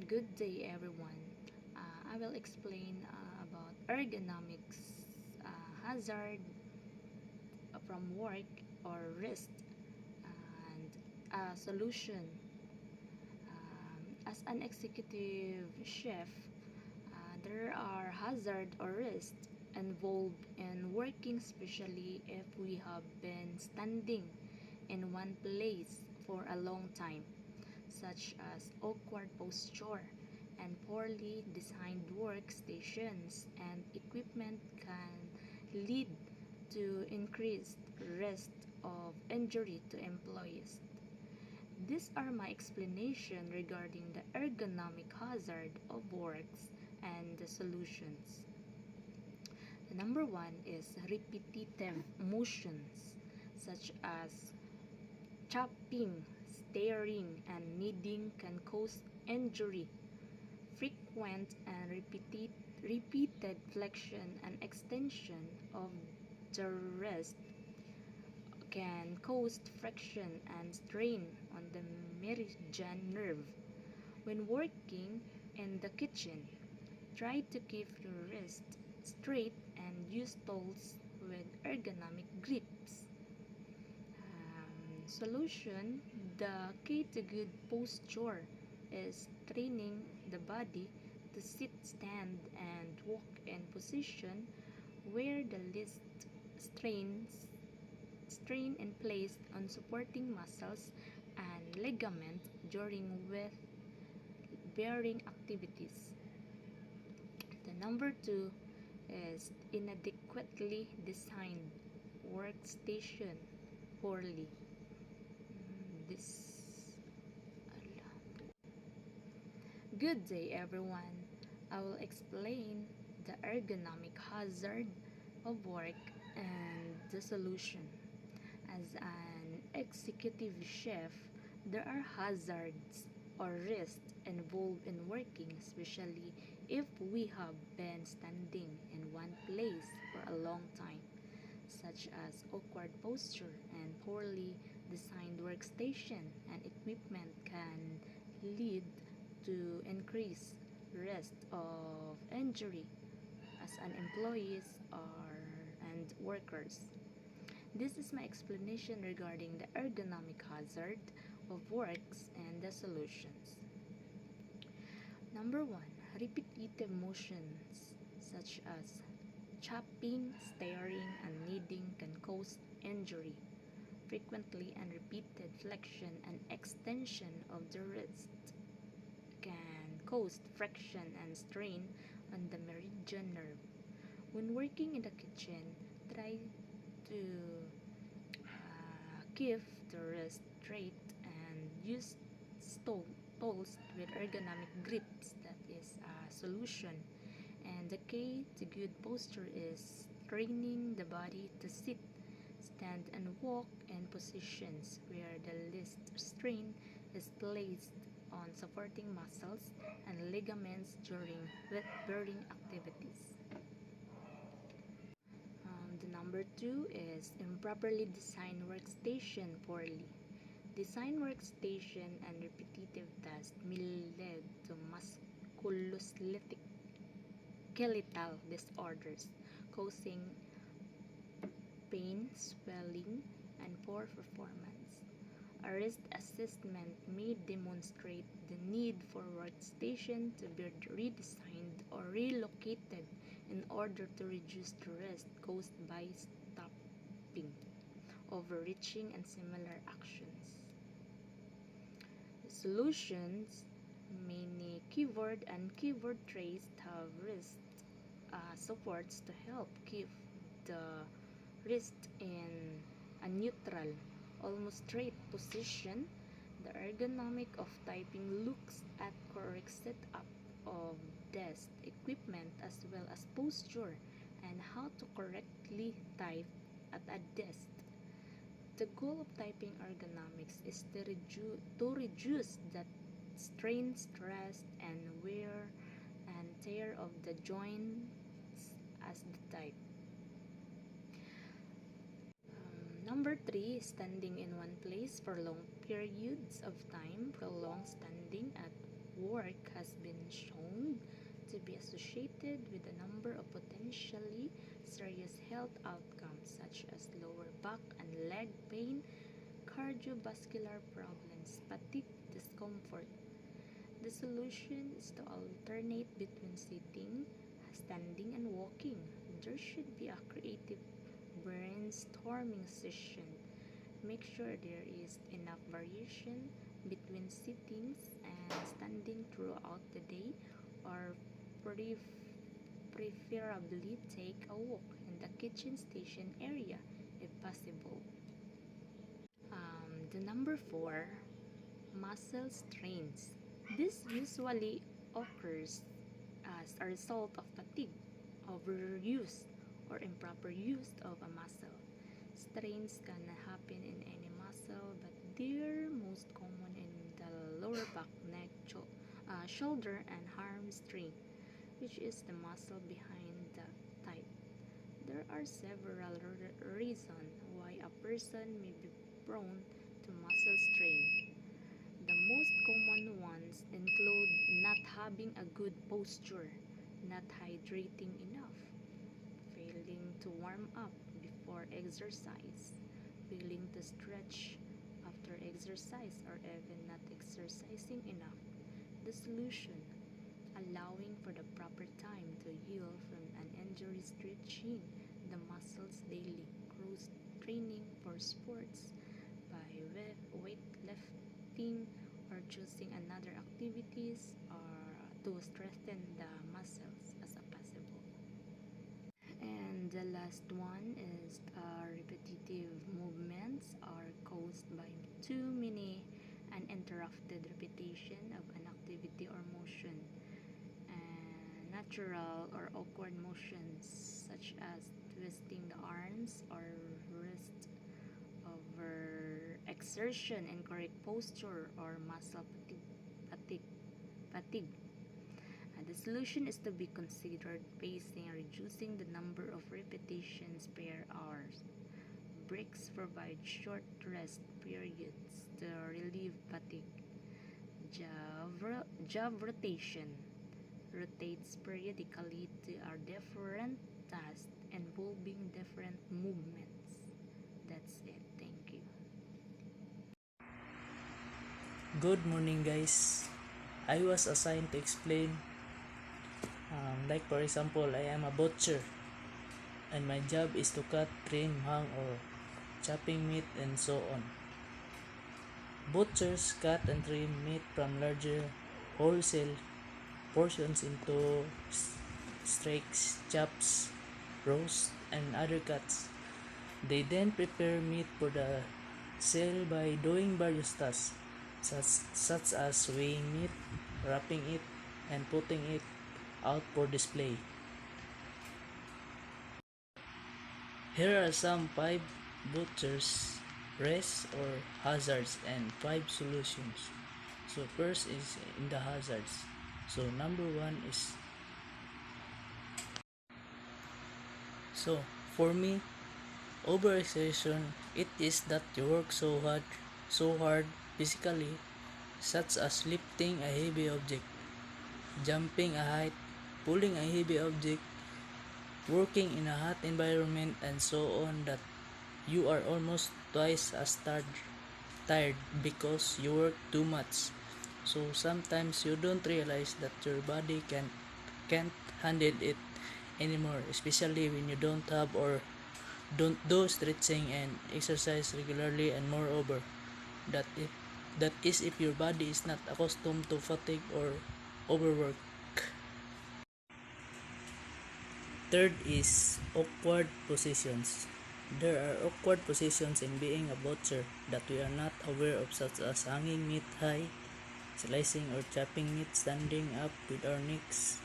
Good day, everyone. I will explain about ergonomics hazard from work or risk and a solution. As an executive chef, there are hazard or risks involved in working, especially if we have been standing in one place for a long time, such as awkward posture and poorly designed workstations and equipment can lead to increased risk of injury to employees. These are my explanation regarding the ergonomic hazard of works and the solutions. The number one is repetitive motions such as chopping, staring, and kneading can cause injury. Frequent and repeated flexion and extension of the wrist can cause friction and strain on the meridian nerve. When working in the kitchen, try to keep your wrist straight and use tools with ergonomic grips. Solution: the key to good posture is training the body to sit, stand, and walk in position where the least strain and placed on supporting muscles and ligaments during with bearing activities. The number two is inadequately designed workstation poorly. This Good day, everyone. I will explain the ergonomic hazard of work and the solution. As an executive chef, there are hazards or risks involved in working, especially if we have been standing in one place for a long time, such as awkward posture and poorly designed workstation and equipment can lead to increased risk of injury as an employees or and workers. This is my explanation regarding the ergonomic hazard of works and the solutions. Number one, repetitive motions such as chopping, staring, and kneading can cause injury. Frequently and repeated flexion and extension of the wrist can cause friction and strain on the meridian nerve. When working in the kitchen, try to keep the wrist straight and use tools with ergonomic grips. That is a solution. And the key to good posture is training the body to sit, stand, and walk in positions where the least strain is placed on supporting muscles and ligaments during weight-bearing activities. The number two is improperly designed workstation poorly. Design workstation and repetitive tasks may lead to musculoskeletal disorders, causing pain, swelling, and poor performance. A risk assessment may demonstrate the need for workstation to be redesigned or relocated in order to reduce the risk caused by stopping, overreaching, and similar actions. The solutions: many keyboard and keyboard trays have wrist supports to help keep the wrist in a neutral, almost straight position. The ergonomic of typing looks at correct setup of desk equipment as well as posture and how to correctly type at a desk. The goal of typing ergonomics is to reduce the strain, stress, and wear and tear of the joints as the type. Number three, standing in one place sits for long periods of time. Prolonged standing at work has been shown to be associated with a number of potentially serious health outcomes such as lower back and leg pain, cardiovascular problems, fatigue, discomfort. The solution is to alternate between sitting, standing, and walking. There should be a creative brainstorming session. Make sure there is enough variation between sittings and standing throughout the day, or preferably take a walk in the kitchen station area if possible. The number 4, muscle strains. This usually occurs as a result of fatigue, overuse, or improper use of a muscle. Strains can happen in any muscle, but they're most common in the lower back, neck, shoulder, and hamstring, which is the muscle behind the thigh. There are several reasons why a person may be prone to muscle strain. The most common ones include not having a good posture, not hydrating enough, failing to warm up before exercise, failing to stretch after exercise, or even not exercising enough. The solution: allowing for the proper time to heal from an injury, stretching the muscles daily, cross training for sports by weightlifting, or choosing another activities or to strengthen the muscles as a possible. And the last one is repetitive movements are caused by too many uninterrupted repetition of an activity or motion, and natural or awkward motions such as twisting the arms or wrist, over exertion, incorrect posture, or muscle fatigue. The solution is to be considered pacing, reducing the number of repetitions per hour. Breaks provide short rest periods to relieve fatigue. Job rotation rotates periodically to a different task involving different movements. That's it. Thank you. Good morning, guys. I was assigned to explain, like for example, I am a butcher and my job is to cut, trim, hang, or chopping meat and so on. Butchers cut and trim meat from larger wholesale portions into steaks, chops, roast, and other cuts. They then prepare meat for the sale by doing various tasks, such as weighing meat, wrapping it, and putting it out for display. Here are some 5 butchers' risks or hazards and 5 solutions. So first is in the hazards. So number 1 is, so for me, overexertion. It is that you work so hard physically, such as lifting a heavy object, jumping a height, pulling a heavy object, working in a hot environment, and so on, that you are almost twice as tired because you work too much. So sometimes you don't realize that your body can't handle it anymore, especially when you don't have or don't do stretching and exercise regularly, and moreover, that is if your body is not accustomed to fatigue or overwork. Third is awkward positions. There are awkward positions in being a butcher that we are not aware of, such as hanging meat high, slicing or chopping meat standing up with our necks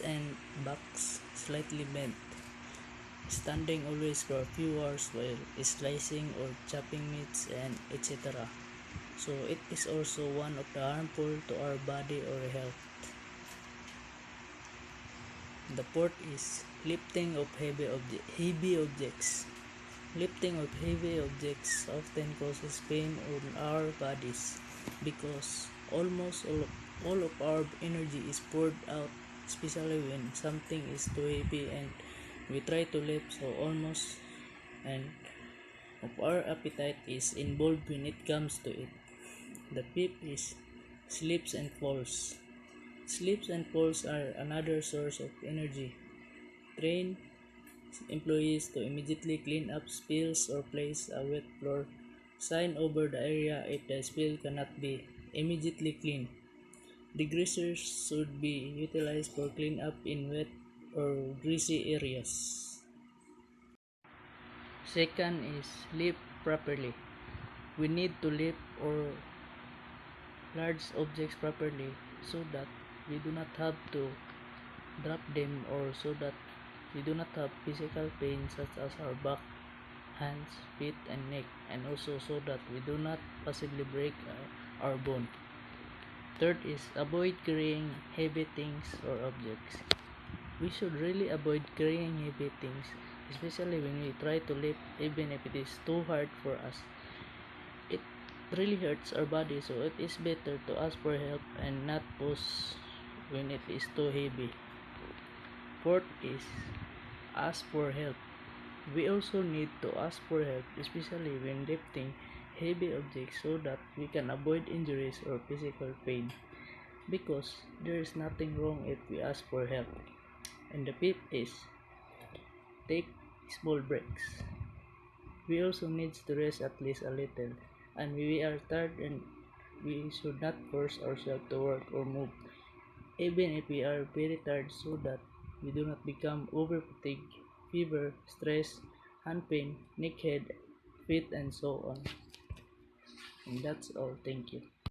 and backs slightly bent, standing always for a few hours while slicing or chopping meats, and etc. So it is also one of the harmful to our body or health. The fourth is lifting of heavy objects. Lifting of heavy objects often causes pain on our bodies because all of our energy is poured out, especially when something is too heavy and we try to lift, so almost and of our appetite is involved when it comes to it. The fifth is slips and falls. Slips and falls are another source of energy. Train employees to immediately clean up spills or place a wet floor sign over the area if the spill cannot be immediately cleaned. Degreasers should be utilized for cleanup in wet or greasy areas. Second is lift properly. We need to lift or large objects properly so that we do not have to drop them or so that we do not have physical pain such as our back, hands, feet, and neck, and also so that we do not possibly break our bone. Third is avoid carrying heavy things or objects. We should really avoid carrying heavy things, especially when we try to lift, even if it is too hard for us. It really hurts our body, so it is better to ask for help and not push when it is too heavy. Fourth is ask for help. We also need to ask for help, especially when lifting heavy objects, so that we can avoid injuries or physical pain. Because there is nothing wrong if we ask for help. And the fifth is take small breaks. We also need to rest at least a little, and we are tired and we should not force ourselves to work or move, even if we are very tired, so that we do not become over fatigued, fever, stress, hand pain, neck head, feet, and so on. And that's all. Thank you.